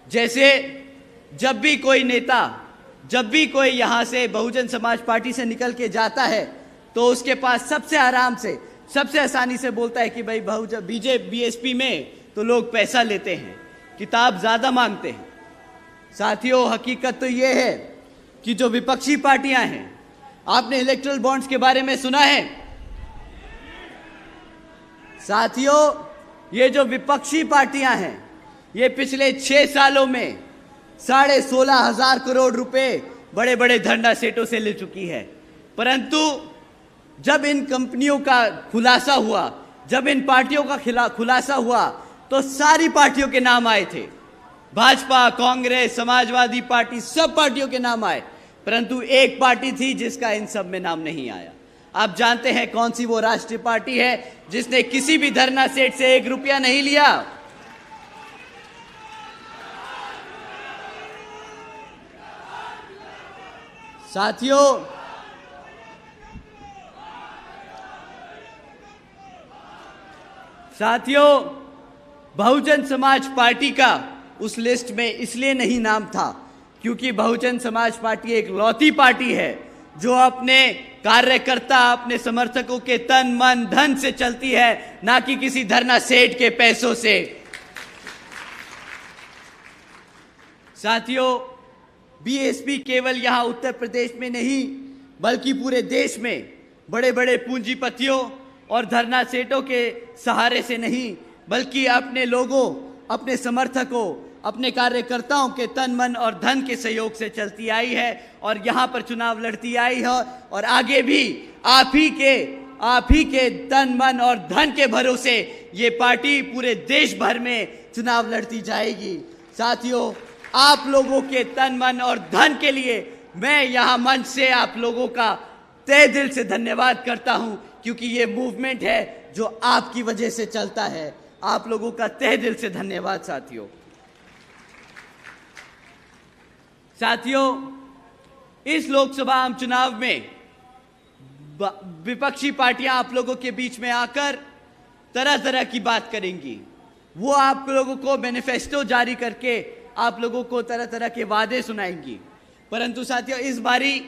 जैसे जब भी कोई नेता, जब भी कोई यहां से बहुजन समाज पार्टी से निकल के जाता है तो उसके पास सबसे आराम से, सबसे आसानी से बोलता है कि भाई बीएसपी में तो लोग पैसा लेते हैं, किताब ज्यादा मांगते हैं। साथियों, हकीकत तो यह है कि जो विपक्षी पार्टियां हैं, आपने इलेक्टोरल बॉन्ड्स के बारे में सुना है? साथियों, ये जो विपक्षी पार्टियां हैं, ये पिछले 6 सालों में 16,500 करोड़ रुपए बड़े बड़े धरना सेठों से ले चुकी है। परंतु जब इन कंपनियों का खुलासा हुआ, जब इन पार्टियों का खुलासा हुआ, तो सारी पार्टियों के नाम आए थे। भाजपा, कांग्रेस, समाजवादी पार्टी, सब पार्टियों के नाम आए, परंतु एक पार्टी थी जिसका इन सब में नाम नहीं आया। आप जानते हैं कौन सी वो राष्ट्रीय पार्टी है जिसने किसी भी धरना सेठ से 1 रुपया नहीं लिया? साथियों, बहुजन समाज पार्टी का उस लिस्ट में इसलिए नहीं नाम था क्योंकि बहुजन समाज पार्टी एक लौती पार्टी है जो अपने कार्यकर्ता, अपने समर्थकों के तन मन धन से चलती है, ना कि किसी धरना सेठ के पैसों से। साथियों, बीएसपी केवल यहां उत्तर प्रदेश में नहीं बल्कि पूरे देश में बड़े बड़े पूंजीपतियों और धरना सेठों के सहारे से नहीं बल्कि अपने लोगों, अपने समर्थकों, अपने कार्यकर्ताओं के तन मन और धन के सहयोग से चलती आई है और यहां पर चुनाव लड़ती आई है और आगे भी आप ही के तन मन और धन के भरोसे ये पार्टी पूरे देश भर में चुनाव लड़ती जाएगी। साथियों, आप लोगों के तन मन और धन के लिए मैं यहां मंच से आप लोगों का तहे दिल से धन्यवाद करता हूं, क्योंकि ये मूवमेंट है जो आपकी वजह से चलता है। आप लोगों का तहे दिल से धन्यवाद। साथियों, इस लोकसभा आम चुनाव में विपक्षी पार्टियां आप लोगों के बीच में आकर तरह तरह की बात करेंगी। वो आप लोगों को मैनिफेस्टो जारी करके आप लोगों को तरह तरह के वादे सुनाएंगी। परंतु साथियों, इस बारी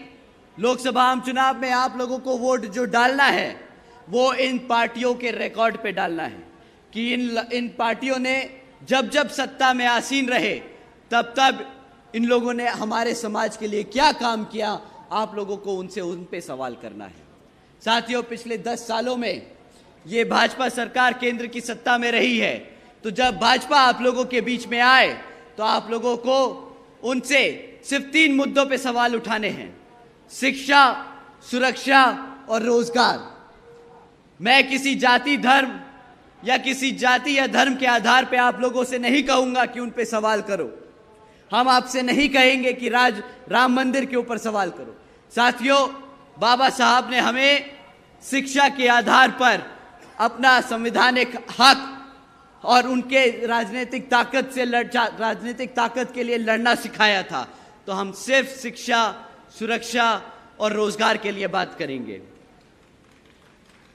लोकसभा आम चुनाव में आप लोगों को वोट जो डालना है वो इन पार्टियों के रिकॉर्ड पे डालना है कि इन पार्टियों ने जब जब सत्ता में आसीन रहे तब तब इन लोगों ने हमारे समाज के लिए क्या काम किया, आप लोगों को उन पे सवाल करना है। साथियों, पिछले 10 सालों में ये भाजपा सरकार केंद्र की सत्ता में रही है, तो जब भाजपा आप लोगों के बीच में आए तो आप लोगों को उनसे सिर्फ 3 मुद्दों पे सवाल उठाने हैं: शिक्षा, सुरक्षा और रोजगार। मैं किसी जाति, धर्म या किसी जाति या धर्म के आधार पे आप लोगों से नहीं कहूंगा कि उन पे सवाल करो। हम आपसे नहीं कहेंगे कि राम मंदिर के ऊपर सवाल करो। साथियों, बाबा साहब ने हमें शिक्षा के आधार पर अपना संवैधानिक हक और उनके राजनीतिक ताकत के लिए लड़ना सिखाया था। तो हम सिर्फ शिक्षा, सुरक्षा और रोजगार के लिए बात करेंगे।